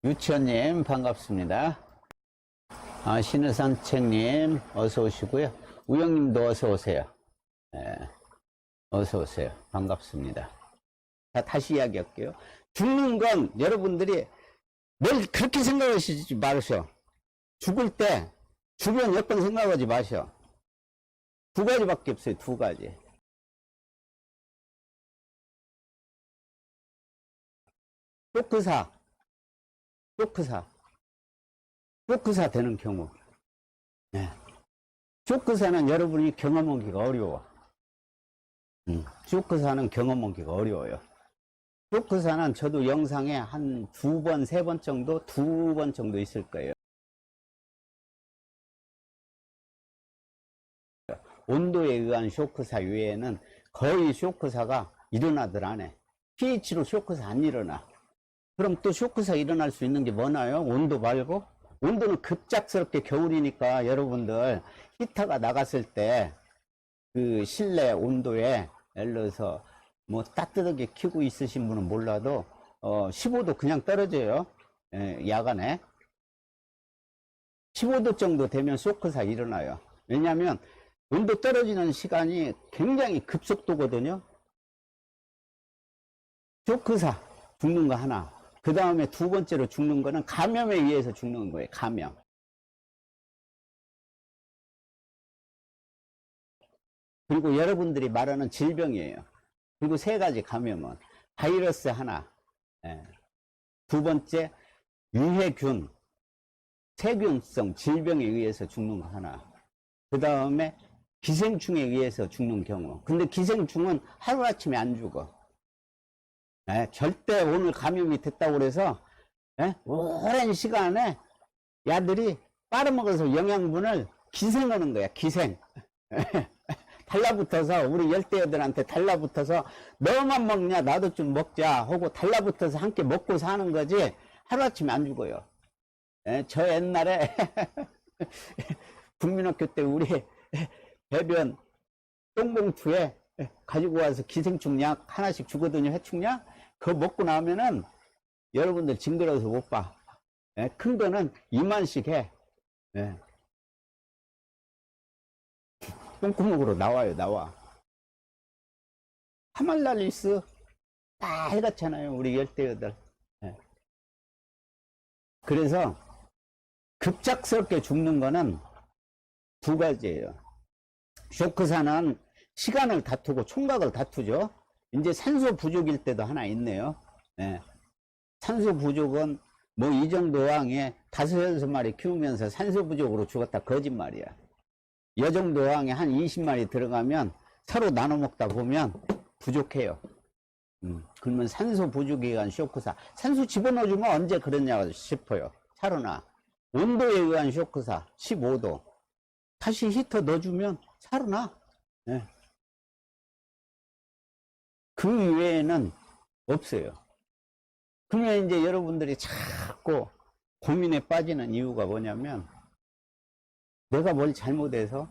유치원님 반갑습니다. 신의산책님 어서 오시고요. 우영님도 어서 오세요. 네, 어서 오세요. 반갑습니다. 자, 다시 이야기할게요. 죽는 건 여러분들이 뭘 그렇게 생각하시지 마셔. 죽을 때 주변 여건 생각하지 마셔. 두 가지밖에 없어요. 두 가지. 쇼크사 되는 경우. 네. 쇼크사는 여러분이 경험하기가 어려워. 쇼크사는 경험하기가 어려워요. 쇼크사는 저도 영상에 한 두 번 정도 있을 거예요. 온도에 의한 쇼크사 외에는 거의 쇼크사가 일어나들 안 해. pH로 쇼크사 안 일어나. 그럼 또 쇼크사 일어날 수 있는 게 뭐나요? 온도 말고? 온도는 급작스럽게 겨울이니까 여러분들 히터가 나갔을 때 그 실내 온도에 예를 들어서 뭐 따뜻하게 켜고 있으신 분은 몰라도 15도 그냥 떨어져요. 야간에 15도 정도 되면 쇼크사 일어나요. 왜냐하면 온도 떨어지는 시간이 굉장히 급속도거든요. 쇼크사 죽는 거 하나. 그 다음에 두 번째로 죽는 거는 감염에 의해서 죽는 거예요. 감염. 그리고 여러분들이 말하는 질병이에요. 그리고 세 가지 감염은 바이러스 하나, 두 번째 유해균, 세균성 질병에 의해서 죽는 거 하나, 그 다음에 기생충에 의해서 죽는 경우. 근데 기생충은 하루아침에 안 죽어. 절대 오늘 감염이 됐다고 그래서 오랜 시간에 야들이 빨아먹어서 영양분을 기생하는 거야. 기생. 달라붙어서 우리 열대어들한테 달라붙어서 너만 먹냐 나도 좀 먹자 하고 달라붙어서 함께 먹고 사는 거지 하루아침에 안 죽어요. 저 옛날에 국민학교 때 우리 배변 똥봉투에 가지고 와서 기생충 약 하나씩 주거든요. 해충약. 그거 먹고 나면은 여러분들 징그러워서 못 봐. 큰 거는 2만씩 해. 똥구멍으로 나와. 하말랄리스 빨갛잖아요. 우리 열대어들. 그래서 급작스럽게 죽는 거는 두 가지예요. 쇼크사는 시간을 다투고 총각을 다투죠. 이제 산소 부족일 때도 하나 있네요. 산소 부족은 뭐 이 정도 왕에 5-6마리 키우면서 산소 부족으로 죽었다 거짓말이야. 이 정도 왕에 한 20마리 들어가면 서로 나눠 먹다 보면 부족해요. 그러면 산소 부족에 의한 쇼크사. 산소 집어넣어주면 언제 그러냐 싶어요. 살아나. 온도에 의한 쇼크사 15도. 다시 히터 넣어주면 살아나. 그 외에는 없어요. 그러면 이제 여러분들이 자꾸 고민에 빠지는 이유가 뭐냐면 내가 뭘 잘못해서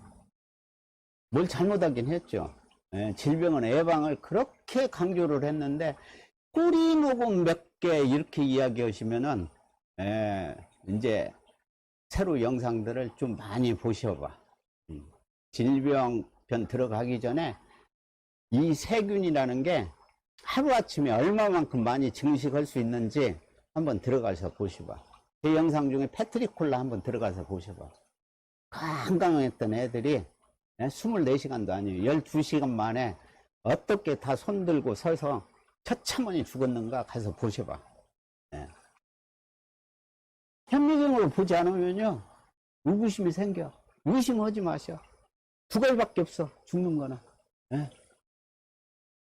뭘 잘못하긴 했죠. 질병은 예방을 그렇게 강조를 했는데 꼬리 녹음 몇 개 이렇게 이야기하시면은 이제 새로 영상들을 좀 많이 보셔봐. 질병편 들어가기 전에 이 세균이라는 게 하루아침에 얼마만큼 많이 증식할 수 있는지 한번 들어가서 보셔봐. 제 영상 중에 패트리콜라 한번 들어가서 보셔봐. 건강했던 애들이 24시간도 아니에요. 12시간 만에 어떻게 다 손들고 서서 처참하니 죽었는가 가서 보셔봐. 현미경으로 보지 않으면요 의구심이 생겨. 의심하지 마셔. 두 가지밖에 없어. 죽는 거는.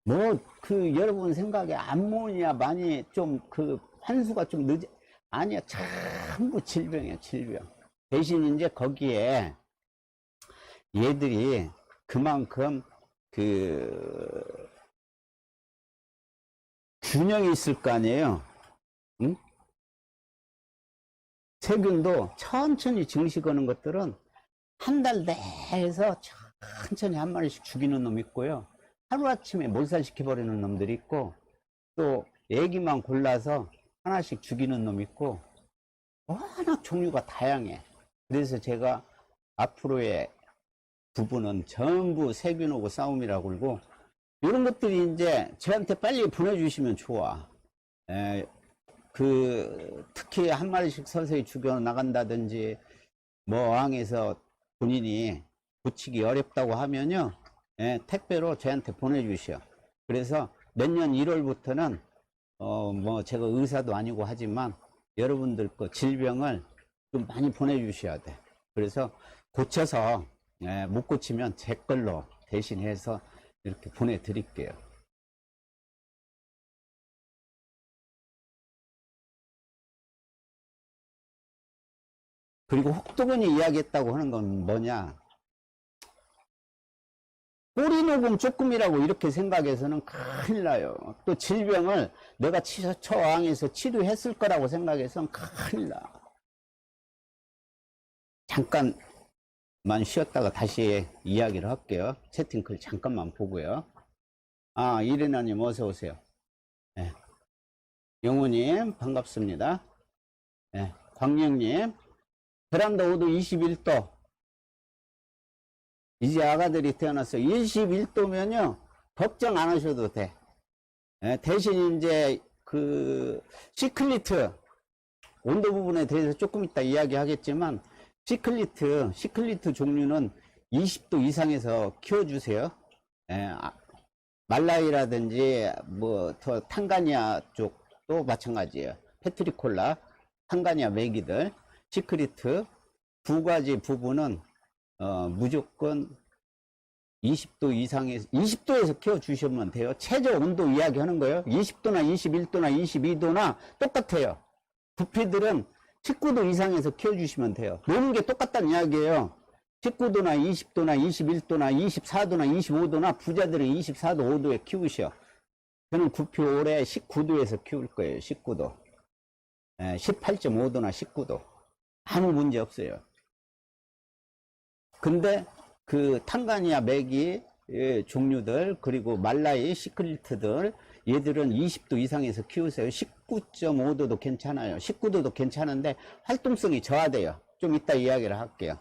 뭐 그 여러분 생각에 암모니아 많이 좀 그 환수가 좀 늦어. 아니야. 전부 질병이야. 질병. 대신 이제 거기에 얘들이 그만큼 그 균형이 있을 거 아니에요. 응? 세균도 천천히 증식하는 것들은 한 달 내에서 천천히 한 마리씩 죽이는 놈 있고요. 하루아침에 몰살시켜버리는 놈들이 있고 또 애기만 골라서 하나씩 죽이는 놈 있고 워낙 종류가 다양해. 그래서 제가 앞으로의 부분은 전부 세균하고 싸움이라고 그러고, 이런 것들이 이제 저한테 빨리 보내주시면 좋아. 특히 한 마리씩 서서히 죽여 나간다든지, 뭐 어항에서 본인이 붙이기 어렵다고 하면요, 택배로 저한테 보내주시오. 그래서 내년 1월부터는 뭐 제가 의사도 아니고 하지만 여러분들 거 질병을 좀 많이 보내주셔야 돼. 그래서 고쳐서 못 고치면 제 걸로 대신해서 이렇게 보내드릴게요. 그리고 혹독은이 이야기했다고 하는 건 뭐냐, 꼬리 녹음 조금이라고 이렇게 생각해서는 큰일 나요. 또 질병을 내가 처왕에서 치료했을 거라고 생각해서는 큰일 나. 잠깐만 쉬었다가 다시 이야기를 할게요. 채팅글 잠깐만 보고요. 아, 이래나님 어서 오세요. 네. 영호님 반갑습니다. 네. 광영님, 베란다 5도 21도. 이제 아가들이 태어났어. 21도면요 걱정 안 하셔도 돼. 대신 이제 그 시클리트 온도 부분에 대해서 조금 이따 이야기 하겠지만, 시클리트 종류는 20도 이상에서 키워주세요. 말라이라든지 뭐 더 탄가니아 쪽도 마찬가지예요. 페트리콜라, 탄가니아 메기들, 시클리트 두 가지 부분은 무조건 20도 이상에서 20도에서 키워주시면 돼요. 최저 온도 이야기하는 거예요. 20도나 21도나 22도나 똑같아요. 부피들은 19도 이상에서 키워주시면 돼요. 노는 게 똑같다는 이야기예요. 19도나 20도나 21도나 24도나 25도나 부자들은 24도 5도에 키우셔. 저는 구피 올해 19도에서 키울 거예요. 19도 18.5도나 19도 아무 문제 없어요. 근데 그 탄가니아 메기 종류들, 그리고 말라이 시클리트들, 얘들은 20도 이상에서 키우세요. 19.5도도 괜찮아요. 19도도 괜찮은데 활동성이 저하돼요. 좀 이따 이야기를 할게요.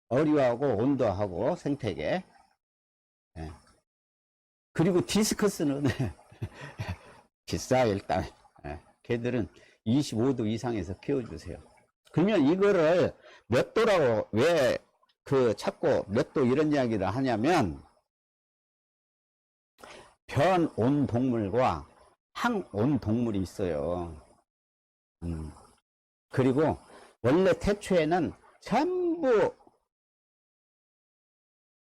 어류하고 온도하고 생태계. 그리고 디스커스는 비싸 일단. 걔들은 25도 이상에서 키워주세요. 그러면 이거를 몇 도라고 왜 자꾸 몇 도 이런 이야기를 하냐면, 변온 동물과 항온 동물이 있어요. 그리고 원래 태초에는 전부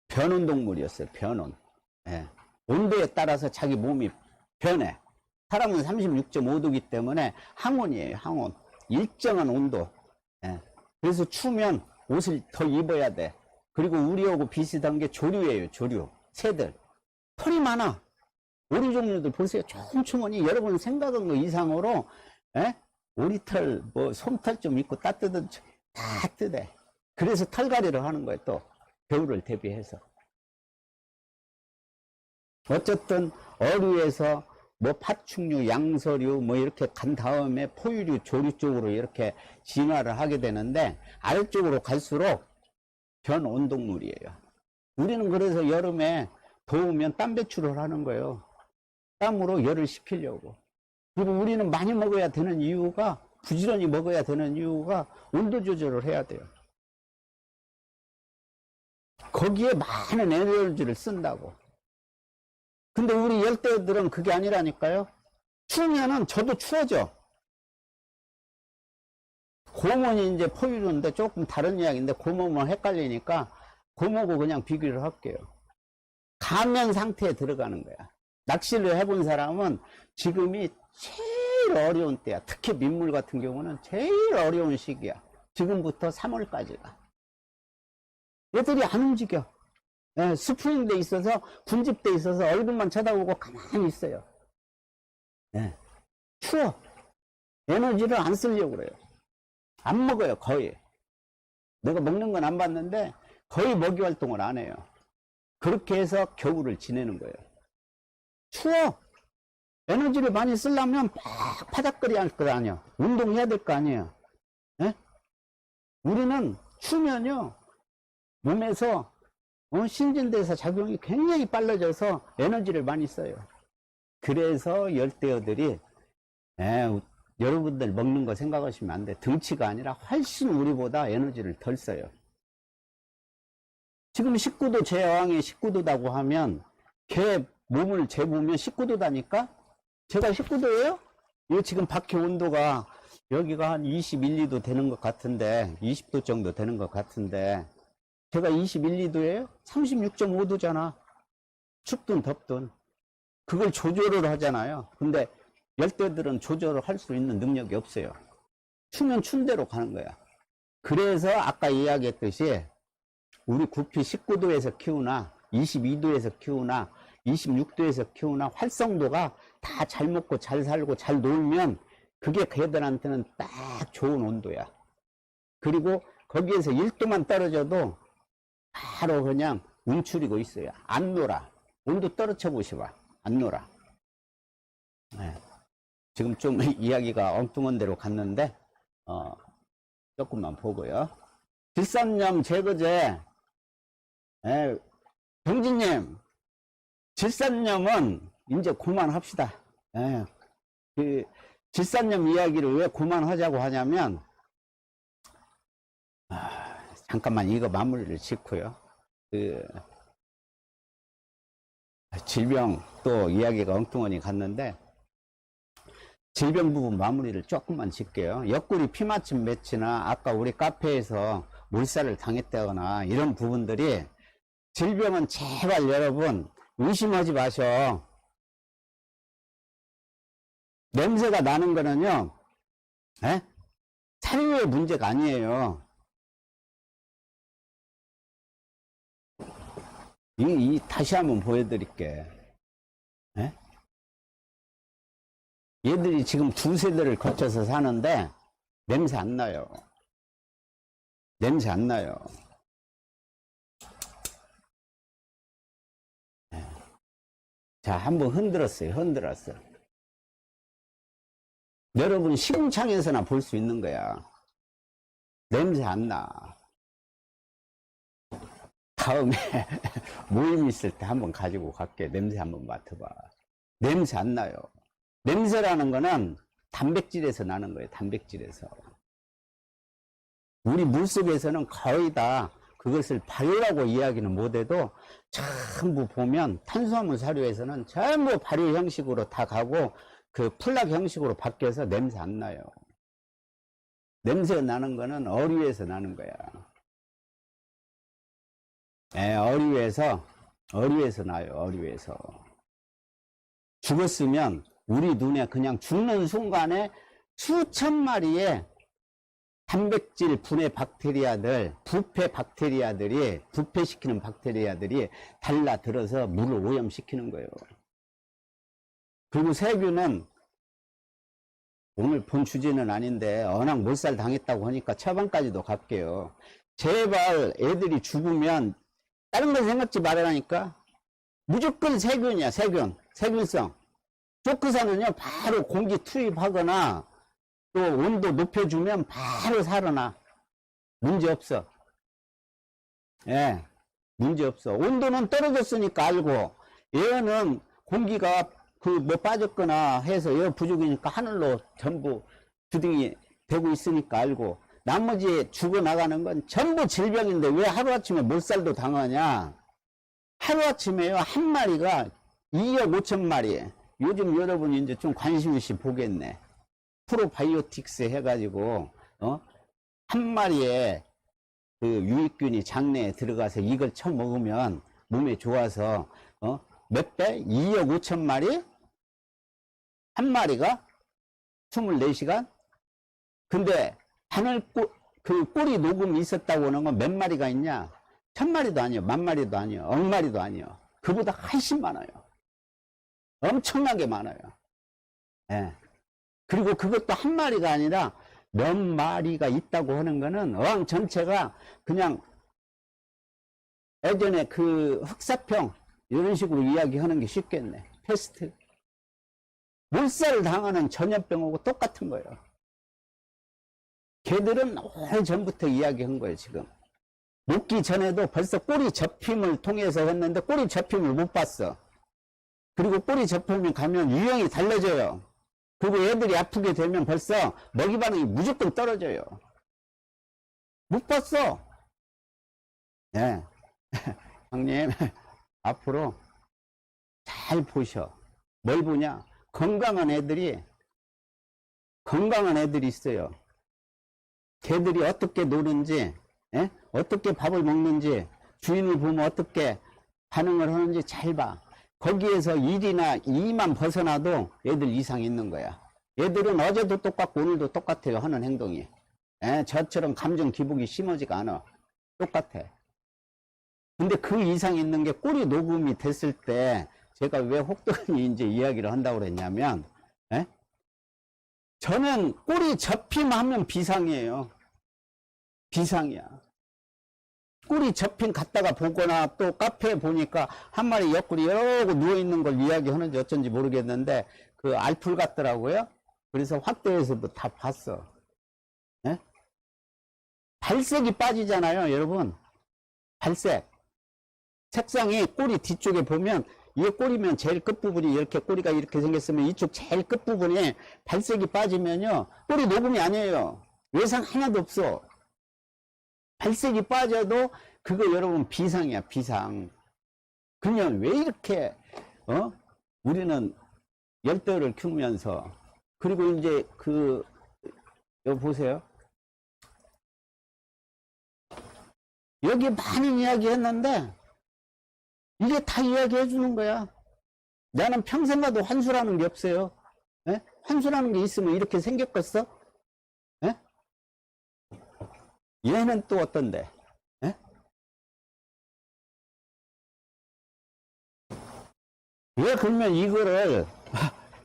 변온 동물이었어요. 변온. 온도에 따라서 자기 몸이 변해. 사람은 36.5도이기 때문에 항온이에요. 항온. 일정한 온도. 그래서 추우면 옷을 더 입어야 돼. 그리고 우리하고 비슷한 게 조류예요. 조류. 새들. 털이 많아. 오리 종류들 보세요. 촘촘하니 여러분 생각한 거 이상으로 오리털, 뭐 솜털 좀 있고 따뜻한 다 뜨대. 그래서 털갈이를 하는 거예요. 또 겨울을 대비해서. 어쨌든 어류에서 뭐 파충류, 양서류 뭐 이렇게 간 다음에 포유류, 조류 쪽으로 이렇게 진화를 하게 되는데, 아래쪽으로 갈수록 변온동물이에요. 우리는 그래서 여름에 더우면 땀 배출을 하는 거예요. 땀으로 열을 식히려고. 그리고 우리는 많이 먹어야 되는 이유가, 부지런히 먹어야 되는 이유가 온도 조절을 해야 돼요. 거기에 많은 에너지를 쓴다고. 근데 우리 열대들은 그게 아니라니까요. 추우면은 저도 추워져. 곰은 이제 포유류인데 조금 다른 이야기인데, 곰은 헷갈리니까 곰하고 그냥 비교를 할게요. 가면 상태에 들어가는 거야. 낚시를 해본 사람은 지금이 제일 어려운 때야. 특히 민물 같은 경우는 제일 어려운 시기야. 지금부터 3월까지가. 얘들이 안 움직여. 스프링돼 있어서, 군집돼 있어서 얼굴만 쳐다보고 가만히 있어요. 추워. 에너지를 안 쓰려고 그래요. 안 먹어요, 거의. 내가 먹는 건 안 봤는데 거의 먹이 활동을 안 해요. 그렇게 해서 겨울을 지내는 거예요. 추워. 에너지를 많이 쓰려면 막 파닥거리 할 거 아니에요. 운동해야 될 거 아니에요. 우리는 추면요, 몸에서 신진대사 작용이 굉장히 빨라져서 에너지를 많이 써요. 그래서 열대어들이, 여러분들 먹는 거 생각하시면 안 돼. 등치가 아니라 훨씬 우리보다 에너지를 덜 써요. 지금 19도 제왕이 19도다고 하면 걔 몸을 재보면 19도다니까? 제가 19도예요? 이거 지금 밖에 온도가 여기가 한 21, 2도 되는 것 같은데, 20도 정도 되는 것 같은데, 제가 21, 2도예요? 36.5도잖아. 춥든 덥든. 그걸 조절을 하잖아요. 근데 열대들은 조절을 할 수 있는 능력이 없어요. 추면 춘 대로 가는 거야. 그래서 아까 이야기했듯이 우리 구피 19도에서 키우나 22도에서 키우나 26도에서 키우나 활성도가 다 잘 먹고 잘 살고 잘 놀면 그게 걔들한테는 딱 좋은 온도야. 그리고 거기에서 1도만 떨어져도 바로 그냥 움츠리고 있어요. 안 놀아. 온도 떨어져 보시봐. 안 놀아. 네. 지금 좀 이야기가 엉뚱한 데로 갔는데 조금만 보고요. 질산염 제거제. 병진님, 질산염은 이제 그만합시다. 그 질산염 이야기를 왜 그만하자고 하냐면, 잠깐만 이거 마무리를 짓고요. 그 질병 또 이야기가 엉뚱하니 갔는데, 질병 부분 마무리를 조금만 짓게요. 옆구리 피맞춤 매치나 아까 우리 카페에서 물살을 당했다거나 이런 부분들이, 질병은 제발 여러분 의심하지 마셔. 냄새가 나는 거는요, 사료의 문제가 아니에요. 다시 한번 보여드릴게. 얘들이 지금 두 세대를 거쳐서 사는데 냄새 안 나요. 냄새 안 나요. 자, 한번 흔들었어요. 흔들었어. 여러분 시궁창에서나 볼 수 있는 거야. 냄새 안 나. 다음에 모임 있을 때 한번 가지고 갈게. 냄새 한번 맡아봐. 냄새 안 나요. 냄새라는 거는 단백질에서 나는 거예요. 단백질에서. 우리 물속에서는 거의 다 그것을 발효라고 이야기는 못해도 전부 보면 탄수화물 사료에서는 전부 발효 형식으로 다 가고 그 플락 형식으로 바뀌어서 냄새 안 나요. 냄새 나는 거는 어류에서 나는 거야. 어류에서 나요. 어류에서. 죽었으면 우리 눈에 그냥 죽는 순간에 수천 마리의 단백질 분해 박테리아들, 부패 박테리아들이, 부패시키는 박테리아들이 달라들어서 물을 오염시키는 거예요. 그리고 세균은, 오늘 본 주제는 아닌데 워낙 몰살 당했다고 하니까 처방까지도 갈게요. 제발 애들이 죽으면 다른 거 생각지 말아라니까. 무조건 세균이야. 세균성. 쇼크사는요 바로 공기 투입하거나 또 온도 높여주면 바로 살아나. 문제없어. 문제없어. 온도는 떨어졌으니까 알고, 얘는 공기가 빠졌거나 해서 에어 부족이니까 하늘로 전부 주둥이 되고 있으니까 알고, 나머지 죽어나가는 건 전부 질병인데 왜 하루아침에 몰살도 당하냐. 하루아침에요 한 마리가 2억 5천 마리. 요즘 여러분이 이제 좀 관심 있이 보겠네. 프로바이오틱스 해가지고 한 마리에 그 유익균이 장내에 들어가서 이걸 쳐먹으면 몸에 좋아서 몇 배? 2억 5천 마리? 한 마리가 24시간? 근데 그 꼬리 녹음이 있었다고 하는 건 몇 마리가 있냐? 1000마리도 아니요, 10,000마리도 아니요, 억마리도 아니요. 그보다 훨씬 많아요. 엄청나게 많아요. 그리고 그것도 한 마리가 아니라 몇 마리가 있다고 하는 거는 어항 전체가 그냥 예전에 그 흑사병 이런 식으로 이야기하는 게 쉽겠네. 패스트. 몰살 당하는 전염병하고 똑같은 거예요. 걔들은 오래전부터 이야기한 거예요, 지금. 먹기 전에도 벌써 꼬리 접힘을 통해서 했는데 꼬리 접힘을 못 봤어. 그리고 꼬리 접힘이 가면 유형이 달라져요. 그리고 애들이 아프게 되면 벌써 먹이 반응이 무조건 떨어져요. 못 봤어. 예. 형님, 앞으로 잘 보셔. 뭘 보냐? 건강한 애들이 있어요. 걔들이 어떻게 노는지, 예? 어떻게 밥을 먹는지, 주인을 보면 어떻게 반응을 하는지 잘 봐. 거기에서 1이나 2만 벗어나도 애들 이상이 있는 거야. 얘들은 어제도 똑같고 오늘도 똑같아요, 하는 행동이. 예? 저처럼 감정 기복이 심하지가 않아. 똑같아. 근데 그 이상 있는 게 꼬리 녹음이 됐을 때 제가 왜 혹독히 이제 이야기를 한다고 그랬냐면, 예? 저는 꼬리 접힘하면 비상이에요. 비상이야. 꼬리 접힘 갔다가 보거나 또 카페에 보니까 한 마리 옆구리 이러고 누워있는 걸 이야기하는지 어쩐지 모르겠는데 그 알풀 같더라고요. 그래서 확대해서도 다 봤어. 예? 발색이 빠지잖아요, 여러분. 발색. 책상이 꼬리 뒤쪽에 보면 이게 꼬리면 제일 끝부분이 이렇게 꼬리가 이렇게 생겼으면 이쪽 제일 끝부분에 발색이 빠지면요 꼬리 녹음이 아니에요. 외상 하나도 없어. 발색이 빠져도 그거 여러분 비상이야, 비상. 그냥 왜 이렇게 우리는 열대어를 키우면서 그리고 이제 여기 보세요. 여기 많은 이야기 했는데 이게 다 이야기해 주는 거야. 나는 평생 가도 환수라는 게 없어요. 예? 환수라는 게 있으면 이렇게 생겼겠어? 예? 얘는 또 어떤데? 예? 왜 그러면 이거를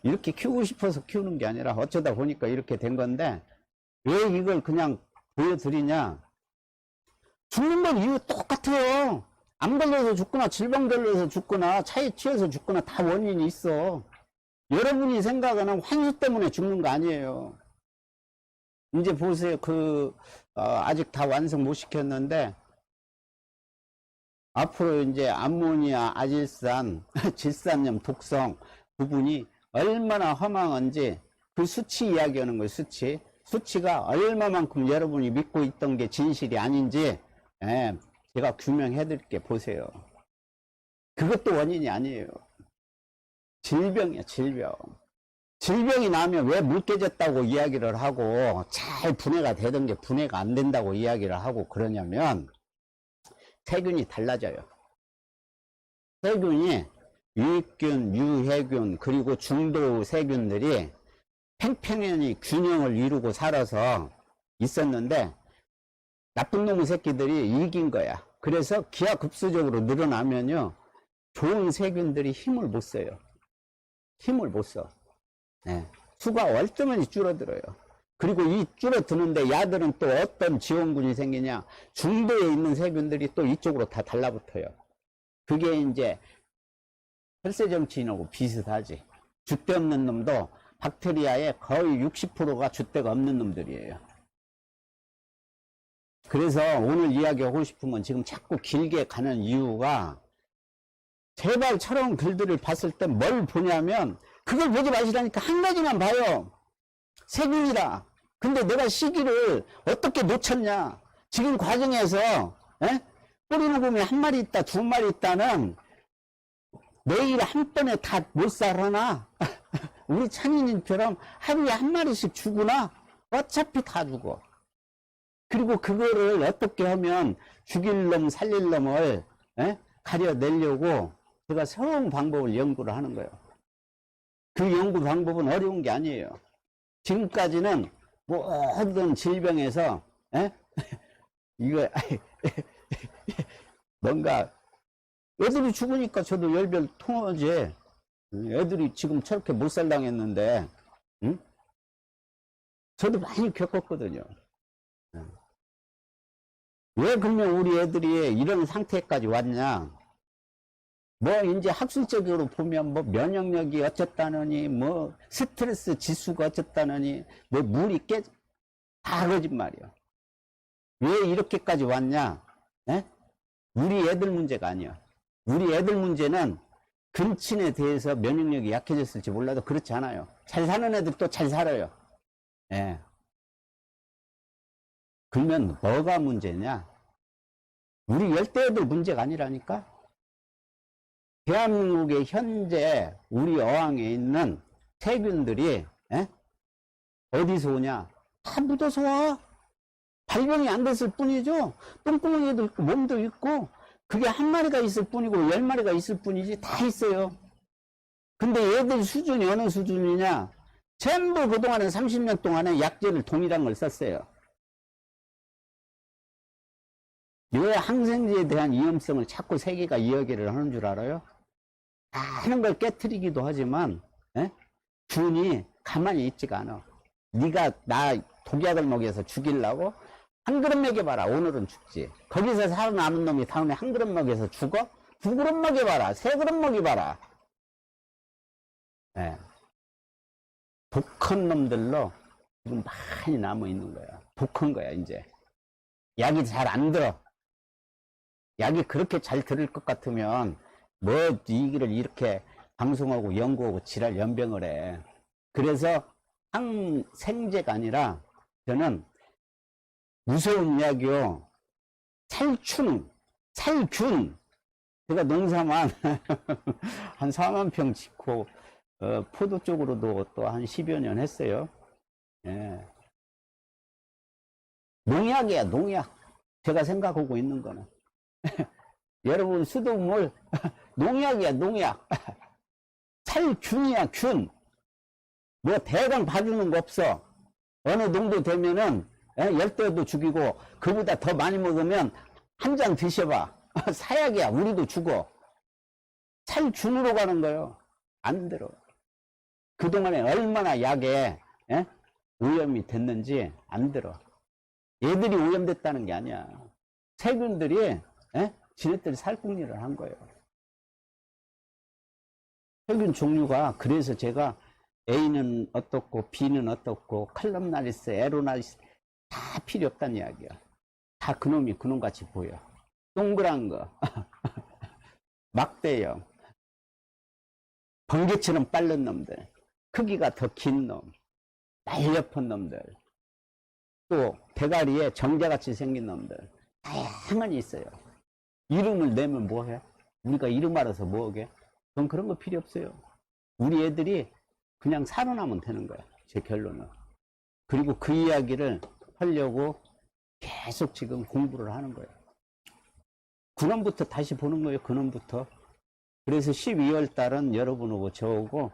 이렇게 키우고 싶어서 키우는 게 아니라 어쩌다 보니까 이렇게 된 건데 왜 이걸 그냥 보여드리냐? 죽는 건 이유 똑같아요. 암 걸려서 죽거나 질병 걸려서 죽거나 차에 치여서 죽거나 다 원인이 있어. 여러분이 생각하는 환수 때문에 죽는 거 아니에요. 이제 보세요. 아직 다 완성 못 시켰는데 앞으로 이제 암모니아, 아질산, 질산염, 독성 부분이 얼마나 허망한지 그 수치 이야기하는 거예요. 수치가 얼마만큼 여러분이 믿고 있던 게 진실이 아닌지 제가 규명해 드릴게. 보세요. 그것도 원인이 아니에요. 질병이야, 질병. 질병이 나면 왜 물 깨졌다고 이야기를 하고 잘 분해가 되던 게 분해가 안 된다고 이야기를 하고 그러냐면 세균이 달라져요. 세균이 유익균, 유해균 그리고 중도 세균들이 팽팽히 균형을 이루고 살아서 있었는데 나쁜 놈의 새끼들이 이긴 거야. 그래서 기하급수적으로 늘어나면요 좋은 세균들이 힘을 못 써요. 힘을 못 써. 수가 월등히 줄어들어요. 그리고 이 줄어드는데 야들은 또 어떤 지원군이 생기냐, 중도에 있는 세균들이 또 이쪽으로 다 달라붙어요. 그게 이제 혈세정치인하고 비슷하지. 줏대 없는 놈도 박테리아의 거의 60%가 줏대가 없는 놈들이에요. 그래서 오늘 이야기하고 싶은 건 지금 자꾸 길게 가는 이유가 제발 저런 글들을 봤을 때 뭘 보냐면 그걸 보지 마시라니까 한 가지만 봐요. 세균이라. 근데 내가 시기를 어떻게 놓쳤냐. 지금 과정에서 꼬리 녹음이 한 마리 있다, 두 마리 있다는 내일 한 번에 다 몰살하나? 우리 찬이님처럼 하루에 한 마리씩 죽으나? 어차피 다 죽어. 그리고 그거를 어떻게 하면 죽일 놈, 살릴 놈을 가려내려고 제가 새로운 방법을 연구를 하는 거예요. 그 연구 방법은 어려운 게 아니에요. 지금까지는 모든 질병에서 이거 뭔가 애들이 죽으니까 저도 열별 통하지. 애들이 지금 저렇게 몰살당했는데 저도 많이 겪었거든요. 왜 그러면 우리 애들이 이런 상태까지 왔냐? 뭐 이제 학술적으로 보면 뭐 면역력이 어쨌다느니 뭐 스트레스 지수가 어쨌다느니 뭐 물이 다 거짓말이야. 왜 이렇게까지 왔냐? 에? 우리 애들 문제가 아니야. 우리 애들 문제는 근친에 대해서 면역력이 약해졌을지 몰라도 그렇지 않아요. 잘 사는 애들도 잘 살아요. 예. 그러면 뭐가 문제냐? 우리 열대어들 문제가 아니라니까? 대한민국의 현재 우리 어항에 있는 세균들이 어디서 오냐? 다 묻어서 와. 발병이 안 됐을 뿐이죠. 똥구멍에도 있고 몸도 있고 그게 한 마리가 있을 뿐이고 10마리가 있을 뿐이지 다 있어요. 근데 얘들 수준이 어느 수준이냐? 전부 그동안에 30년 동안에 약제를 동일한 걸 썼어요. 왜 항생제에 대한 위험성을 자꾸 세계가 이야기를 하는 줄 알아요? 다 하는 걸 깨트리기도 하지만 균이 가만히 있지가 않아. 네가 나 독약을 먹여서 죽이려고 한 그릇 먹여봐라. 오늘은 죽지. 거기서 살아남은 놈이 다음에 한 그릇 먹여서 죽어? 두 그릇 먹여봐라. 세 그릇 먹여봐라. 독한 놈들로 지금 많이 남아있는 거야. 독한 거야 이제. 약이 잘 안 들어. 약이 그렇게 잘 들을 것 같으면 뭐 이 길을 이렇게 방송하고 연구하고 지랄 연병을 해. 그래서 항생제가 아니라 저는 무서운 약이요. 살균. 제가 농사만 한 4만 평 짓고 포도 쪽으로도 또 한 10여 년 했어요. 예. 농약이야, 농약. 제가 생각하고 있는 거는. 여러분, 수돗물, 농약이야, 농약. 살균이야, 균. 뭐, 대강 봐주는 거 없어. 어느 농도 되면은, 열대어도 죽이고, 그보다 더 많이 먹으면, 한 잔 드셔봐. 사약이야, 우리도 죽어. 살균으로 가는 거요. 안 들어. 그동안에 얼마나 약에, 오염이 됐는지 안 들어. 얘들이 오염됐다는 게 아니야. 세균들이 지네들이 살궁리를 한 거예요. 세균 종류가 그래서 제가 A는 어떻고 B는 어떻고 칼럼나리스, 에로나리스 다 필요 없다는 이야기야. 다 그놈이 그놈같이 보여. 동그란 거 막대형 번개처럼 빠른 놈들, 크기가 더 긴 놈, 날렵한 놈들, 또 대가리에 정자같이 생긴 놈들 다양하게 있어요. 이름을 내면 뭐해? 우리가 이름 알아서 뭐하게? 전 그런 거 필요 없어요. 우리 애들이 그냥 살아나면 되는 거야. 제 결론은. 그리고 그 이야기를 하려고 계속 지금 공부를 하는 거예요. 근원부터 다시 보는 거예요. 근원부터. 그래서 12월 달은 여러분하고 저하고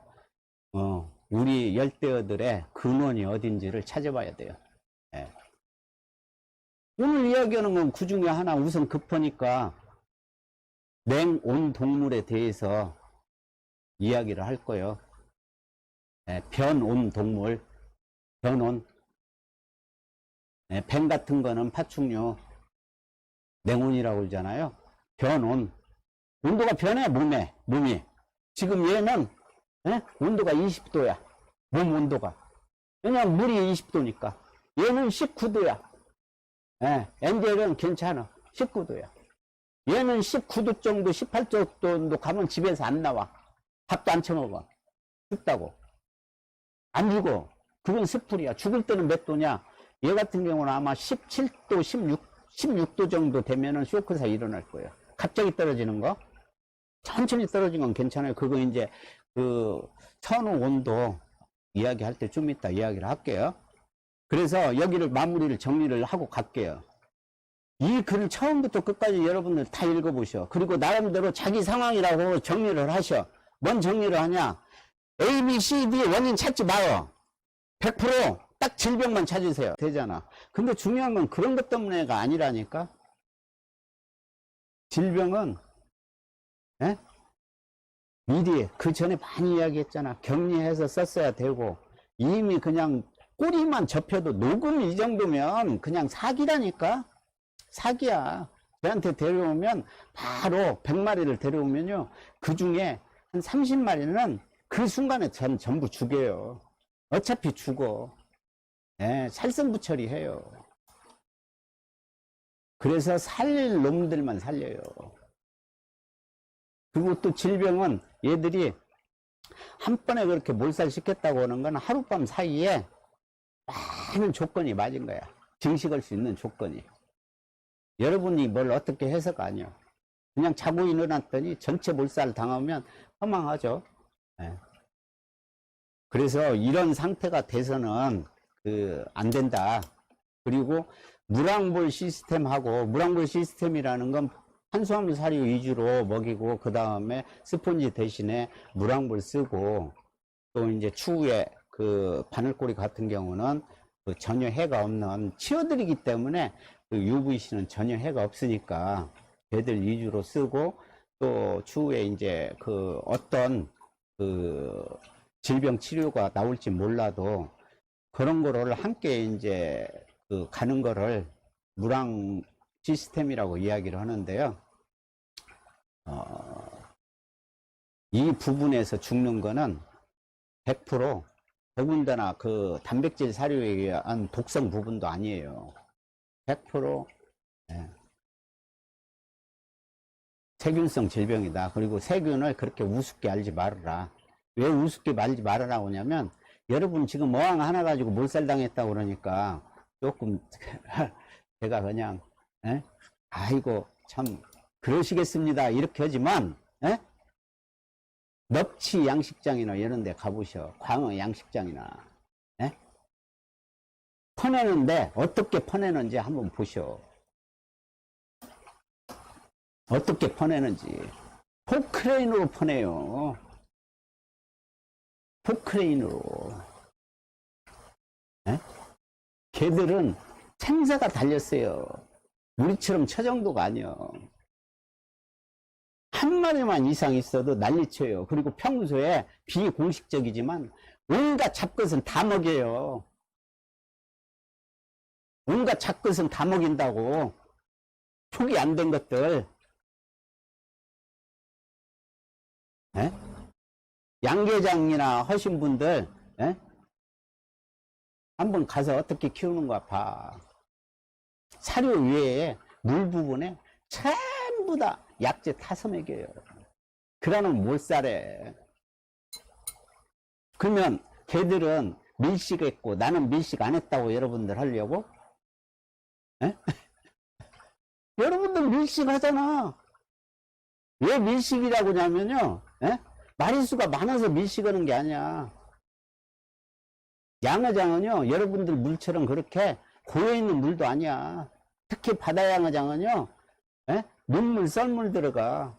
우리 열대어들의 근원이 어딘지를 찾아봐야 돼요. 예. 오늘 이야기하는 건 그 중에 하나 우선 급하니까 냉온 동물에 대해서 이야기를 할 거예요. 예, 변온 동물, 변온. 예, 뱀 같은 거는 파충류, 냉온이라고 그러잖아요. 변온. 온도가 변해, 몸이. 지금 얘는, 온도가 20도야. 몸 온도가. 왜냐면 물이 20도니까. 얘는 19도야. 엔젤은 괜찮아. 19도야. 얘는 19도 정도, 18도 정도 가면 집에서 안 나와. 밥도 안 처먹어. 춥다고. 안 죽어. 그건 스풀이야. 죽을 때는 몇 도냐? 얘 같은 경우는 아마 17도, 16도 정도 되면은 쇼크사 일어날 거예요. 갑자기 떨어지는 거. 천천히 떨어진 건 괜찮아요. 그거 이제 그 천우 온도 이야기할 때 좀 이따 이야기를 할게요. 그래서 여기를 마무리를 정리를 하고 갈게요. 이 글을 처음부터 끝까지 여러분들 다 읽어보셔. 그리고 나름대로 자기 상황이라고 정리를 하셔. 뭔 정리를 하냐? A, B, C, D 원인 찾지 마요. 100% 질병만 찾으세요. 되잖아. 근데 중요한 건 그런 것 때문에가 아니라니까. 질병은 미리 그 전에 많이 이야기했잖아. 격리해서 썼어야 되고 이미 그냥 꼬리만 접혀도 녹음 이 정도면 그냥 사기라니까. 사기야. 저한테 데려오면 바로 100마리를 데려오면요. 그 중에 한 30마리는 그 순간에 전부 죽여요. 어차피 죽어. 예, 살생부 처리해요. 그래서 살릴 놈들만 살려요. 그리고 또 질병은 얘들이 한 번에 그렇게 몰살시켰다고 하는 건 하룻밤 사이에 많은 조건이 맞은 거야. 증식할 수 있는 조건이. 여러분이 뭘 어떻게 해석 아니요. 그냥 자고 일어났더니 전체 몰살 당하면 허망하죠. 예. 그래서 이런 상태가 돼서는 안 된다. 그리고 무랑볼 시스템하고, 무랑볼 시스템이라는 건 탄수화물 사료 위주로 먹이고, 그 다음에 스폰지 대신에 무랑볼 쓰고, 또 이제 추후에 그 바늘꼬리 같은 경우는 그 전혀 해가 없는 치어들이기 때문에 그 UVC는 전혀 해가 없으니까 걔들 위주로 쓰고, 또 추후에 이제 그 어떤 그 질병 치료가 나올지 몰라도 그런 거를 함께 이제 그 가는 거를 무랑 시스템이라고 이야기를 하는데요. 이 부분에서 죽는 거는 100% 더군다나 그 단백질 사료에 의한 독성 부분도 아니에요. 100% 예. 세균성 질병이다. 그리고 세균을 그렇게 우습게 알지 말아라. 왜 우습게 알지 말아라고 하냐면, 여러분 지금 어항 하나 가지고 몰살당했다고 그러니까 조금 제가 그냥 아이고 참 그러시겠습니다 이렇게 하지만, 넙치 양식장이나 이런 데 가보셔. 광어 양식장이나 퍼내는데 어떻게 퍼내는지 한번 보셔. 어떻게 퍼내는지. 포크레인으로 퍼내요. 포크레인으로. 걔들은 생사가 달렸어요. 우리처럼 처정도가 아니요. 한 마리만 이상 있어도 난리쳐요. 그리고 평소에 비공식적이지만 온갖 잡것은 다 먹여요. 온갖 잡것은 다 먹인다고. 속이 안 된 것들. 양계장이나 하신 분들 한번 가서 어떻게 키우는가 봐. 사료 외에 물 부분에 전부 다 약재 타서 먹여요. 그러면 몰살해. 그러면 걔들은 밀식했고 나는 밀식 안 했다고 여러분들 하려고? 여러분들 밀식하잖아. 왜 밀식이라고 하냐면요, 마리수가 많아서 밀식하는 게 아니야. 양어장은요, 여러분들 물처럼 그렇게 고여있는 물도 아니야. 특히 바다 양어장은요, 눈물, 썰물 들어가.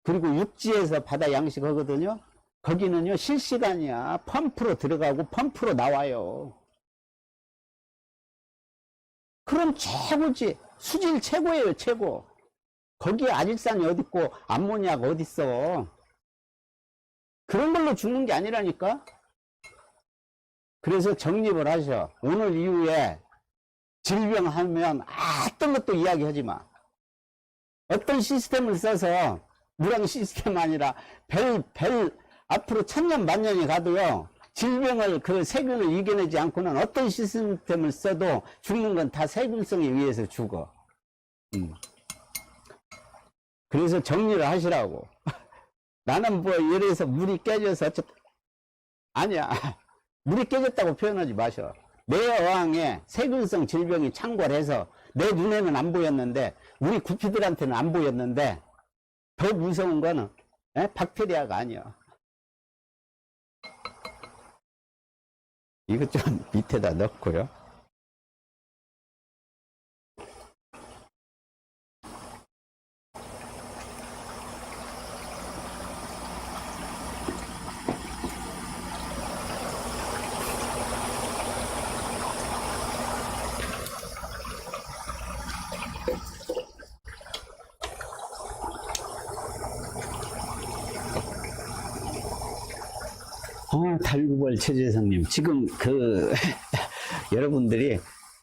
그리고 육지에서 바다 양식 하거든요. 거기는요, 실시간이야. 펌프로 들어가고 펌프로 나와요. 그럼 최고지. 수질 최고예요, 최고. 거기에 아질산이 어딨고, 암모니아가 어딨어. 그런 걸로 죽는 게 아니라니까? 그래서 정립을 하셔. 오늘 이후에 질병하면 어떤 것도 이야기하지 마. 어떤 시스템을 써서, 무랑 시스템 아니라 앞으로 천년 만년이 가도요, 질병을, 그 세균을 이겨내지 않고는 어떤 시스템을 써도 죽는 건 다 세균성에 의해서 죽어. 그래서 정리를 하시라고. 나는 뭐 예를 들어서 물이 깨져서 아니야. 물이 깨졌다고 표현하지 마셔. 내 어항에 세균성 질병이 창궐해서 내 눈에는 안 보였는데, 우리 구피들한테는 안 보였는데, 더 무서운 거는 박테리아가 아니야. 이거 좀 밑에다 넣고요. 달구벌 최재성님, 지금 여러분들이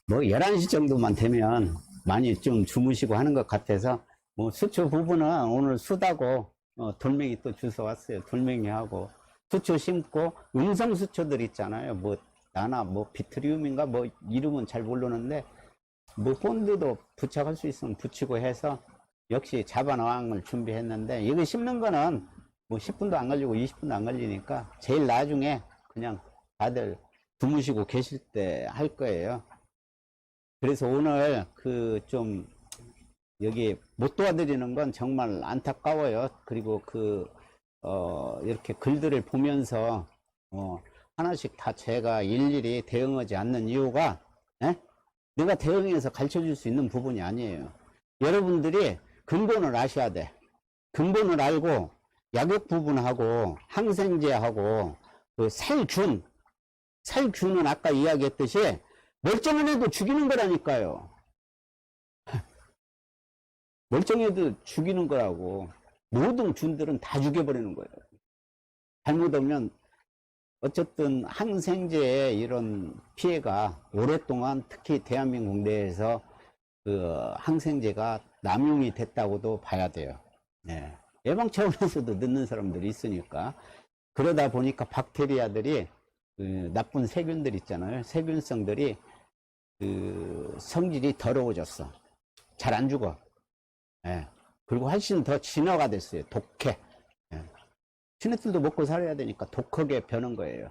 뭐 11시 정도만 되면 많이 좀 주무시고 하는 것 같아서, 뭐 수초 부부는 오늘 수다고 돌멩이 또 주워 왔어요. 돌멩이하고 수초 심고, 음성 수초들 있잖아요. 뭐 나나 뭐 비트리움인가 뭐 이름은 잘 모르는데 뭐 본드도 부착할 수 있으면 붙이고 해서 역시 자반어항을 준비했는데, 이거 심는 거는 뭐 10분도 안 걸리고 20분도 안 걸리니까 제일 나중에 그냥 다들 주무시고 계실 때 할 거예요. 그래서 오늘 그 좀 여기 못 도와드리는 건 정말 안타까워요. 그리고 이렇게 글들을 보면서 하나씩 다 제가 일일이 대응하지 않는 이유가, 내가 대응해서 가르쳐 줄 수 있는 부분이 아니에요. 여러분들이 근본을 아셔야 돼. 근본을 알고 약육 부분하고 항생제하고 그 살균은 아까 이야기했듯이 멀쩡한 애도 죽이는 거라니까요. 멀쩡해도 죽이는 거라고. 모든 균들은 다 죽여버리는 거예요. 잘못하면 어쨌든 항생제의 이런 피해가 오랫동안 특히 대한민국 내에서 그 항생제가 남용이 됐다고도 봐야 돼요. 네. 예방 차원에서도 넣는 사람들이 있으니까. 그러다 보니까 박테리아들이 그 나쁜 세균들 있잖아요. 세균성들이 그 성질이 더러워졌어. 잘 안 죽어. 예. 그리고 훨씬 더 진화가 됐어요. 독해. 예. 신애들도 먹고 살아야 되니까 독하게 변한 거예요.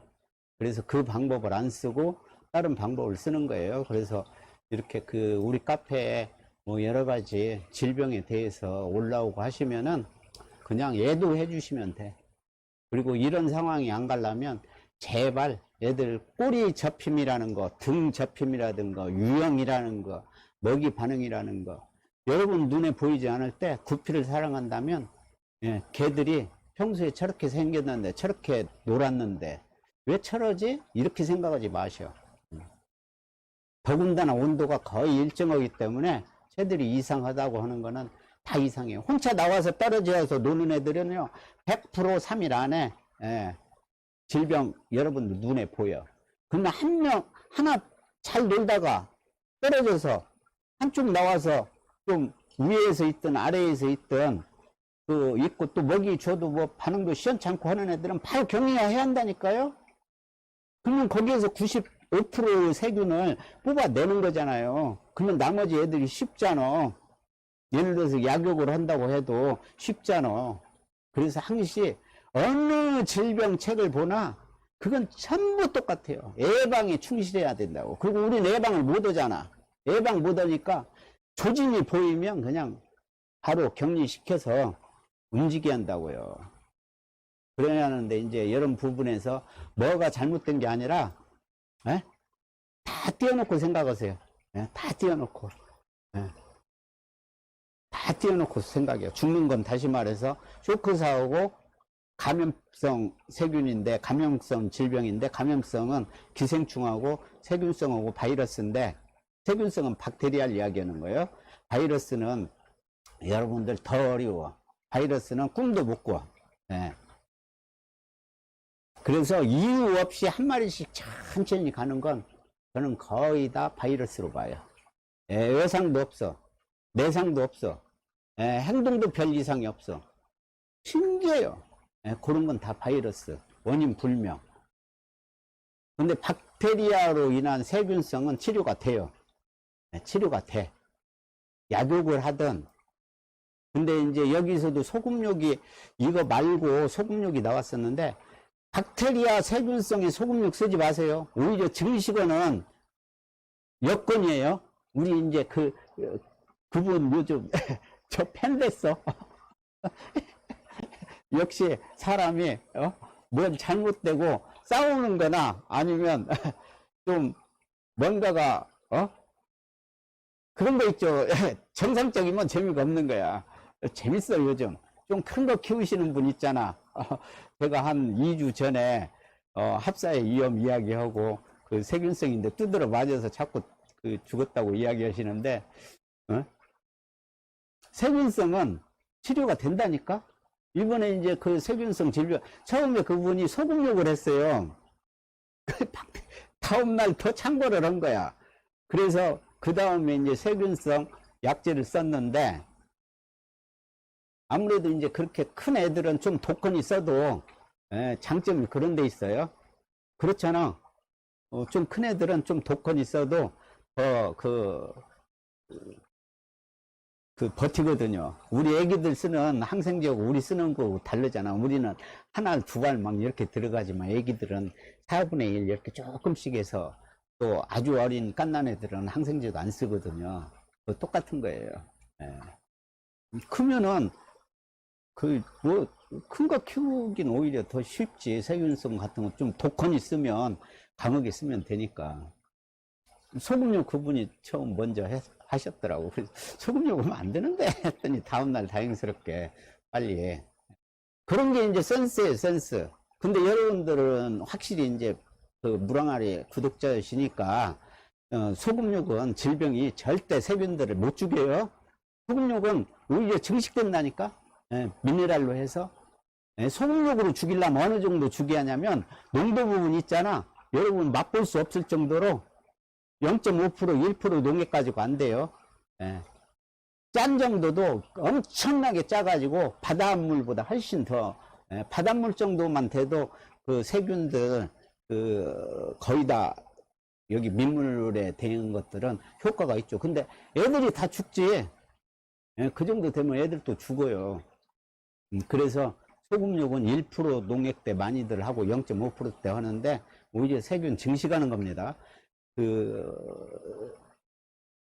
그래서 그 방법을 안 쓰고 다른 방법을 쓰는 거예요. 그래서 이렇게 그 우리 카페에 뭐 여러 가지 질병에 대해서 올라오고 하시면은 그냥 예도해 주시면 돼. 그리고 이런 상황이 안 가려면 제발 애들 꼬리 접힘이라는 거, 등 접힘이라든가 유형이라는 거, 먹이 반응이라는 거, 여러분 눈에 보이지 않을 때 구피를 사랑한다면, 예, 개들이 평소에 저렇게 생겼는데 저렇게 놀았는데 왜 저러지? 이렇게 생각하지 마셔. 더군다나 온도가 거의 일정하기 때문에 새들이 이상하다고 하는 거는 다 이상해요. 혼자 나와서 떨어져서 노는 애들은요 100% 3일 안에, 예, 질병 여러분들 눈에 보여. 그러면 하나 잘 놀다가 떨어져서 한쪽 나와서 좀 위에서 있든 아래에서 있든 그 있고 또 먹이 줘도 뭐 반응도 시원찮고 하는 애들은 바로 격리해야 한다니까요. 그러면 거기에서 95% 세균을 뽑아내는 거잖아요. 그러면 나머지 애들이 쉽잖아. 예를 들어서 약욕을 한다고 해도 쉽잖아. 그래서 항시 어느 질병책을 보나 그건 전부 똑같아요. 예방에 충실해야 된다고. 그리고 우리는 예방을 못 하잖아. 예방 못 하니까 조짐이 보이면 그냥 바로 격리시켜서 움직여야 한다고요. 그래야 하는데 이제 이런 부분에서 뭐가 잘못된 게 아니라, 에? 다 띄워놓고 생각하세요. 에? 다 띄워놓고. 에? 다 띄워놓고 생각해요. 죽는 건 다시 말해서 쇼크사하고 감염성 세균인데, 감염성 질병인데, 감염성은 기생충하고 세균성하고 바이러스인데, 세균성은 박테리아를 이야기하는 거예요. 바이러스는 여러분들 더 어려워. 바이러스는 꿈도 못 꿔. 예. 그래서 이유 없이 한 마리씩 천천히 가는 건 저는 거의 다 바이러스로 봐요. 예, 외상도 없어. 내상도 없어. 예, 행동도 별 이상이 없어. 신기해요. 예, 그런 건 다 바이러스. 원인 불명. 근데 박테리아로 인한 세균성은 치료가 돼요. 예, 치료가 돼. 약욕을 하든. 근데 이제 여기서도 소금욕이, 이거 말고 소금욕이 나왔었는데, 박테리아 세균성의 소금욕 쓰지 마세요. 오히려 증식어는 여건이에요. 우리 이제 그분 요즘 저 팬 됐어. 역시 사람이 뭘 잘못되고 싸우는 거나 아니면 좀 뭔가가 그런 거 있죠. 정상적이면 재미가 없는 거야. 재밌어요. 요즘 좀 큰 거 키우시는 분 있잖아. 제가 한 2주 전에 합사의 위험 이야기하고 그 세균성인데 두드러 맞아서 자꾸 죽었다고 이야기하시는데, 세균성은 치료가 된다니까. 이번에 이제 그 세균성 질병 처음에 그분이 소금욕을 했어요. 다음날 더 창궐을 한 거야. 그래서 그 다음에 이제 세균성 약제를 썼는데, 아무래도 이제 그렇게 큰 애들은 좀 독건이 써도 장점이 그런 데 있어요. 그렇잖아. 좀 큰 애들은 좀 독건 있어도 버티거든요. 우리 애기들 쓰는 항생제하고 우리 쓰는 거 다르잖아. 우리는 하나, 두 알 막 이렇게 들어가지만 애기들은 4분의 1 이렇게 조금씩 해서 또 아주 어린 갓난 애들은 항생제도 안 쓰거든요. 똑같은 거예요. 예. 크면은 큰 거 키우긴 오히려 더 쉽지. 세균성 같은 거 좀 독건 있으면 강하게 쓰면 되니까. 소금요 그분이 처음 먼저 하셨더라고. 그래서 소금요 그러면 안 되는데 했더니 다음날 다행스럽게 빨리 해. 그런 게 이제 센스예요, 센스. 근데 여러분들은 확실히 이제 그 무랑아리 구독자이시니까 소금육은 질병이 절대 세균들을 못 죽여요. 소금육은 오히려 증식된다니까. 예, 미네랄로 해서. 예, 소금육으로 죽이려면 어느 정도 죽여야 하냐면 농도 부분 있잖아. 여러분 맛볼 수 없을 정도로 0.5% 1% 농액 가지고 안 돼요. 예. 짠 정도도 엄청나게 짜가지고 바닷물보다 훨씬 더 바닷물 정도만 돼도 그 세균들 거의 다 여기 민물에 대는 것들은 효과가 있죠. 근데 애들이 다 죽지. 예, 그 정도 되면 애들도 죽어요. 그래서 소금육은 1% 농액대 많이들 하고 0.5%대 하는데 오히려 세균 증식하는 겁니다.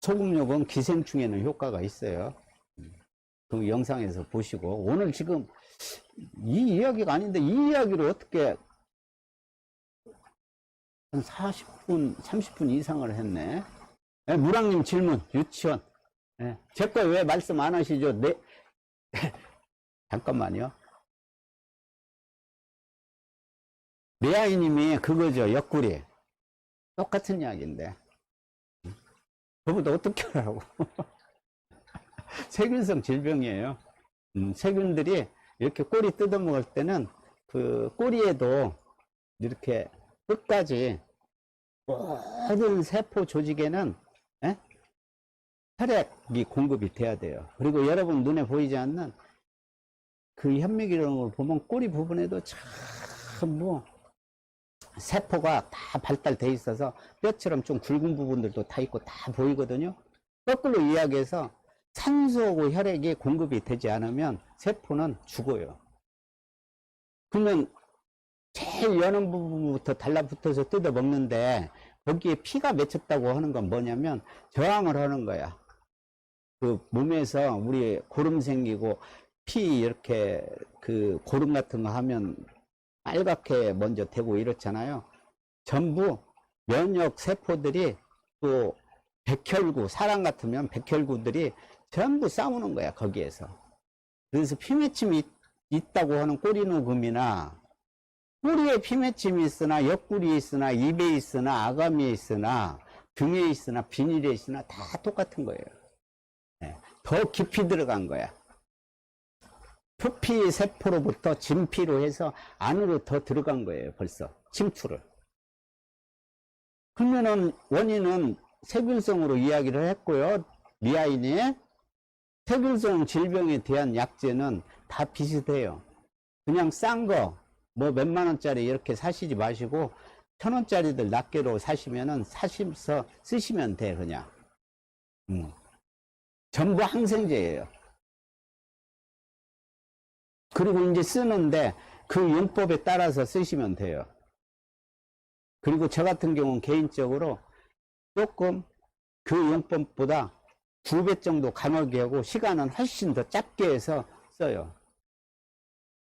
소금육은 기생충에는 효과가 있어요. 그 영상에서 보시고 오늘 지금 이 이야기가 아닌데 이 이야기를 어떻게 한 40분 30분 이상을 했네. 네, 무랑님 질문 유치원. 네, 제 거 왜 말씀 안 하시죠? 네. 잠깐만요. 메아이님이 그거죠. 옆구리 똑같은 이야기인데 그보다 어떻게 하라고. 세균성 질병이에요. 세균들이 이렇게 꼬리 뜯어 먹을 때는 그 꼬리에도 이렇게 끝까지 모든 세포 조직에는 혈액이 공급이 돼야 돼요. 그리고 여러분 눈에 보이지 않는 그 현미경을 보면 꼬리 부분에도 참 뭐 세포가 다 발달돼 있어서 뼈처럼 좀 굵은 부분들도 다 있고 다 보이거든요. 거꾸로 이야기해서 산소하고 혈액이 공급이 되지 않으면 세포는 죽어요. 그러면 제일 여는 부분부터 달라붙어서 뜯어 먹는데 거기에 피가 맺혔다고 하는 건 뭐냐면 저항을 하는 거야. 그 몸에서 우리 고름 생기고 피 이렇게 그 고름 같은 거 하면 빨갛게 먼저 되고 이렇잖아요. 전부 면역 세포들이 또 백혈구, 사람 같으면 백혈구들이 전부 싸우는 거야, 거기에서. 그래서 피맺힘이 있다고 하는 꼬리녹음이나 꼬리에 피맺힘이 있으나 옆구리에 있으나 입에 있으나 아가미에 있으나 등에 있으나 비닐에 있으나 다 똑같은 거예요. 네. 더 깊이 들어간 거야. 표피 세포로부터 진피로 해서 안으로 더 들어간 거예요, 벌써. 침투를. 그러면은 원인은 세균성으로 이야기를 했고요. 미아인이 세균성 질병에 대한 약제는 다 비슷해요. 그냥 싼 거, 뭐 몇만 원짜리 이렇게 사시지 마시고 1,000원짜리들 낱개로 사시면은 사셔서 쓰시면 돼, 그냥. 전부 항생제예요. 그리고 이제 쓰는데 그 용법에 따라서 쓰시면 돼요. 그리고 저 같은 경우는 개인적으로 조금 그 용법보다 2배 정도 강하게 하고 시간은 훨씬 더 짧게 해서 써요.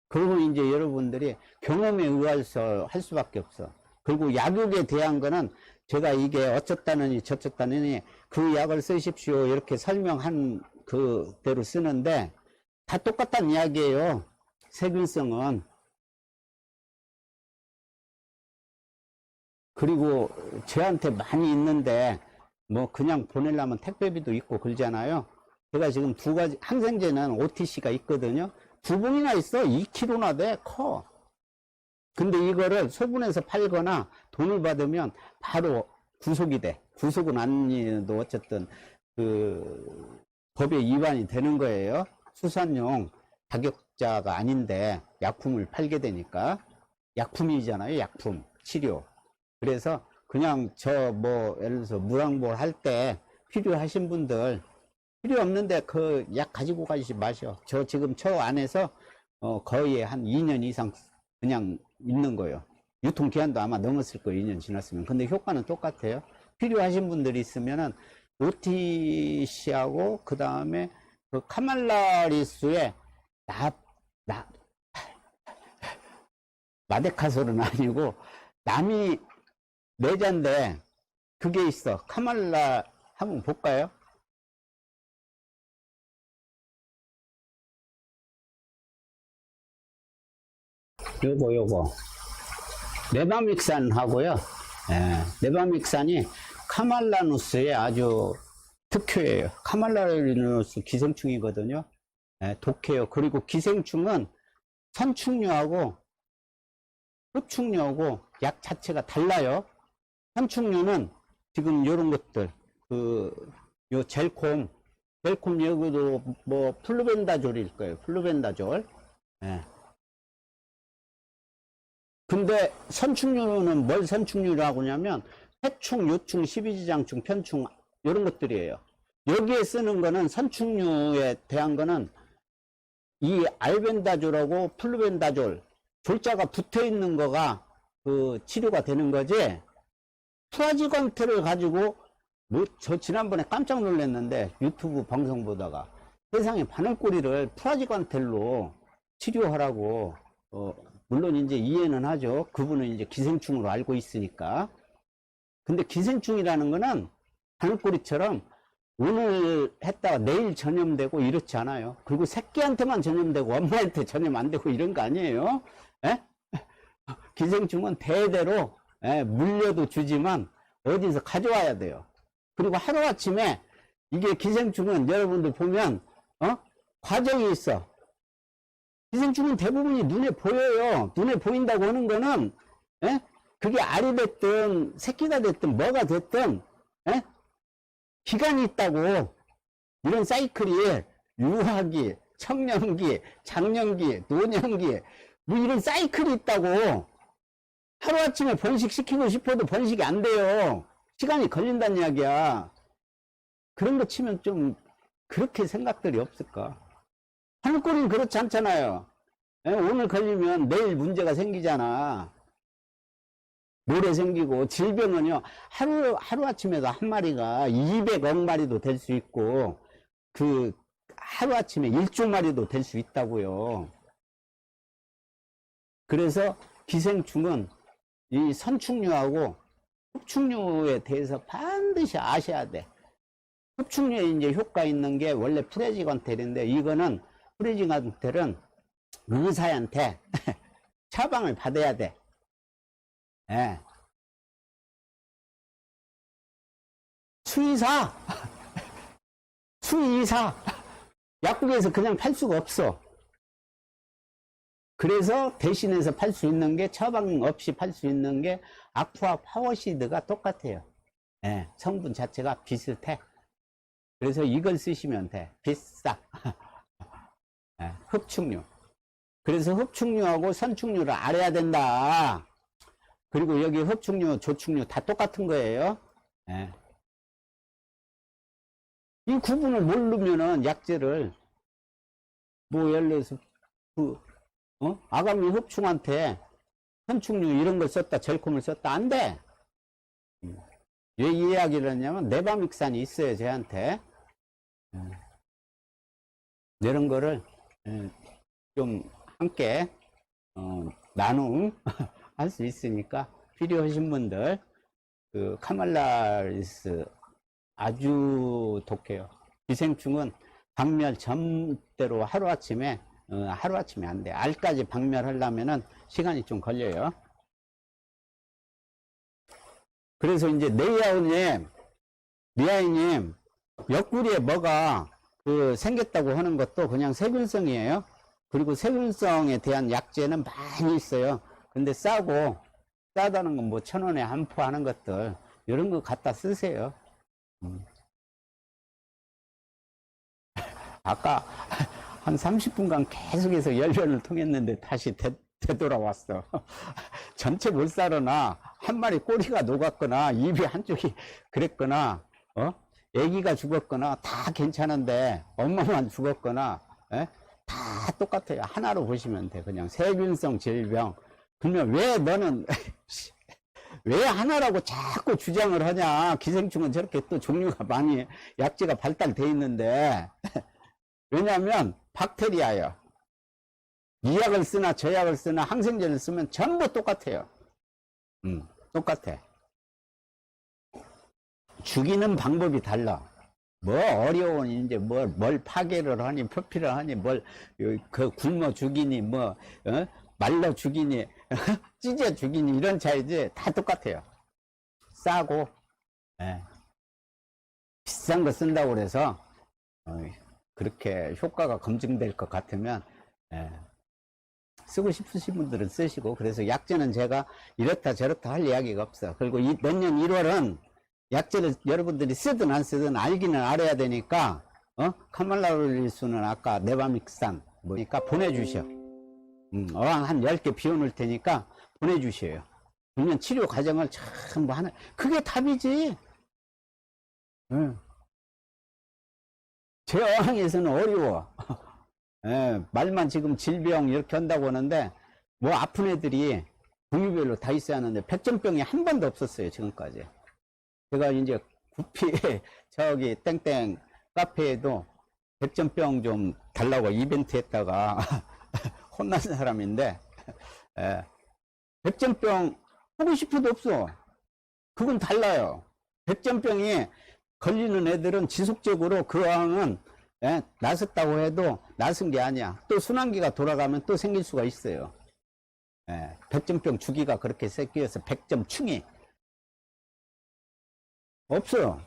그리고 이제 여러분들이 경험에 의해서 할 수밖에 없어. 그리고 약육에 대한 거는 제가 이게 어쩌다느니 저쩌다느니 그 약을 쓰십시오 이렇게 설명한 그대로 쓰는데 다 똑같다는 이야기예요. 세균성은. 그리고 저한테 많이 있는데 뭐 그냥 보내려면 택배비도 있고 그러잖아요. 제가 지금 2가지 항생제는 OTC가 있거든요. 2봉이나 있어. 2kg나 돼. 커. 근데 이거를 소분해서 팔거나 돈을 받으면 바로 구속이 돼. 구속은 아니어도 어쨌든 그 법에 위반이 되는 거예요. 수산용 자격자가 아닌데 약품을 팔게 되니까. 약품이잖아요. 약품 치료. 그래서 그냥 예를 들어서 무항볼 할 때 필요하신 분들, 필요 없는데 그 약 가지고 가시지 마셔. 저 지금 저 안에서 거의 한 2년 이상 그냥 있는 거예요. 유통기한도 아마 넘었을 거예요. 2년 지났으면. 근데 효과는 똑같아요. 필요하신 분들이 있으면은 OTC하고 그 다음에 그 카말라리스의 마데카솔은 아니고 남이 내자인데 그게 있어. 카말라 한번 볼까요? 요거 네바믹산 하고요. 네바믹산이 카말라누스의 아주 특효예요. 카말라누스 기생충이거든요. 독해요. 그리고 기생충은 선충류하고 흡충류하고 약 자체가 달라요. 선충류는 지금 요런 것들 요 젤콤 여기도 뭐 플루벤다졸일 거예요. 플루벤다졸. 근데 선충류는 뭘 선충류라고 하냐면 해충, 요충, 십이지장충, 편충 이런 것들이에요. 여기에 쓰는 거는 선충류에 대한 거는 이 알벤다졸하고 플루벤다졸 졸자가 붙어 있는 거가 그 치료가 되는 거지. 프라지관테를 가지고 저 지난번에 깜짝 놀랐는데 유튜브 방송 보다가 세상에 바늘꼬리를 프라지관텔로 치료하라고 물론 이제 이해는 하죠. 그분은 이제 기생충으로 알고 있으니까. 근데 기생충이라는 거는 바늘꼬리처럼 오늘 했다가 내일 전염되고 이렇지 않아요. 그리고 새끼한테만 전염되고 엄마한테 전염 안 되고 이런 거 아니에요. 기생충은 대대로 물려도 주지만 어디서 가져와야 돼요. 그리고 하루아침에 이게 기생충은 여러분들 보면 과정이 있어. 기생충은 대부분이 눈에 보여요. 눈에 보인다고 하는 거는 그게 알이 됐든 새끼가 됐든 뭐가 됐든 기간이 있다고. 이런 사이클이 유아기, 청년기, 장년기, 노년기 뭐 이런 사이클이 있다고. 하루아침에 번식시키고 싶어도 번식이 안 돼요. 시간이 걸린다는 이야기야. 그런 거 치면 좀 그렇게 생각들이 없을까? 하늘꼬리는 그렇지 않잖아요. 오늘 걸리면 내일 문제가 생기잖아. 모레 생기고. 질병은요, 하루아침에도 한 마리가 200억 마리도 될 수 있고, 하루아침에 1조 마리도 될 수 있다고요. 그래서 기생충은 이 선충류하고 흡충류에 대해서 반드시 아셔야 돼. 흡충류에 이제 효과 있는 게 원래 프레지건텔인데, 이거는 프레지건텔은 의사한테 처방을 받아야 돼. 수의사 약국에서 그냥 팔 수가 없어. 그래서 대신해서 팔 수 있는 게, 처방 없이 팔 수 있는 게 아쿠아 파워시드가 똑같아요. 성분 자체가 비슷해. 그래서 이걸 쓰시면 돼. 비싸. 흡충류. 그래서 흡충류하고 선충류를 알아야 된다. 그리고 여기 흡충류, 조충류 다 똑같은 거예요. 이 구분을 모르면은 약재를 예를 들어서 아가미 흡충한테 선충류 이런 걸 썼다, 젤콤을 썼다, 안 돼. 왜 이 이야기를 했냐면 네바믹산이 있어요, 쟤한테. 이런 거를 좀 함께 나눔 할 수 있으니까 필요하신 분들 카말라리스 아주 독해요. 기생충은 박멸 전대로 하루아침에 안 돼. 알까지 박멸하려면은 시간이 좀 걸려요. 그래서 이제 리아이님 옆구리에 뭐가 생겼다고 하는 것도 그냥 세균성이에요. 그리고 세균성에 대한 약재는 많이 있어요. 근데 싸다는 건 뭐 1,000원에 한 포 하는 것들, 이런 거 갖다 쓰세요. 아까 한 30분간 계속해서 연변을 통했는데 다시 되돌아왔어. 전체 몰살이나 한 마리 꼬리가 녹았거나 입이 한쪽이 그랬거나 애기가 죽었거나 다 괜찮은데 엄마만 죽었거나 다 똑같아요. 하나로 보시면 돼. 그냥 세균성 질병. 그러면 왜 너는 왜 하나라고 자꾸 주장을 하냐. 기생충은 저렇게 또 종류가 많이 약제가 발달돼 있는데 왜냐하면 박테리아예요. 이 약을 쓰나 저 약을 쓰나 항생제를 쓰면 전부 똑같아요. 똑같아. 죽이는 방법이 달라. 뭐 어려운 이제 뭘 파괴를 하니 표피를 하니 뭘 그 굶어 죽이니 뭐 말려 죽이니 찢어 죽이니 이런 차이지 다 똑같아요. 싸고 비싼 거 쓴다고 그래서 그렇게 효과가 검증될 것 같으면 쓰고 싶으신 분들은 쓰시고, 그래서 약제는 제가 이렇다 저렇다 할 이야기가 없어. 그리고 내년 1월은 약제를 여러분들이 쓰든 안 쓰든 알기는 알아야 되니까 카말라올리수는 아까 네바믹산 뭐니까 보내주셔. 어항 한 10개 비워놓을 테니까 보내주셔요. 그러면 치료 과정을 참 뭐 하나, 그게 답이지. 제 어항에서는 어려워. 말만 지금 질병 이렇게 한다고 하는데 뭐 아픈 애들이 종류별로 다 있어야 하는데 백전병이 한 번도 없었어요 지금까지. 제가 이제 구피 저기 땡땡 카페에도 백전병 좀 달라고 이벤트 했다가 혼난 사람인데 백전병 하고 싶어도 없어. 그건 달라요. 백전병이 걸리는 애들은 지속적으로 그 어항은 나섰다고 해도 나선 게 아니야. 또 순환기가 돌아가면 또 생길 수가 있어요. 백전병 주기가 그렇게 새끼여서 백전충이 없어.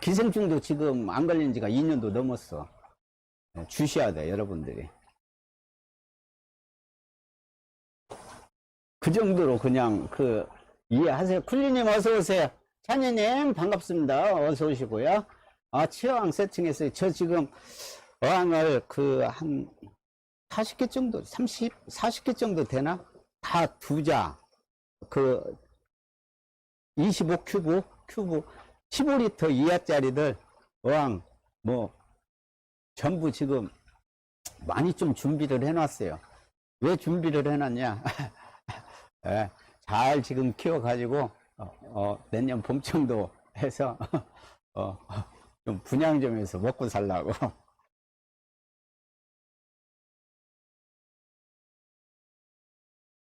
기생충도 지금 안 걸린 지가 2년도 넘었어. 주셔야 돼 여러분들이. 그 정도로 그냥 이해하세요. 쿨리님 어서 오세요. 찬이님 반갑습니다. 어서 오시고요. 치어왕 세팅했어요. 저 지금 어항을 한 40개 정도, 40개 정도 되나? 다 두자. 25큐브, 15리터 이하짜리들 어항 전부 지금 많이 좀 준비를 해놨어요. 왜 준비를 해놨냐? 잘 지금 키워가지고 내년 봄 정도 해서 좀 분양 좀 해서 먹고 살라고.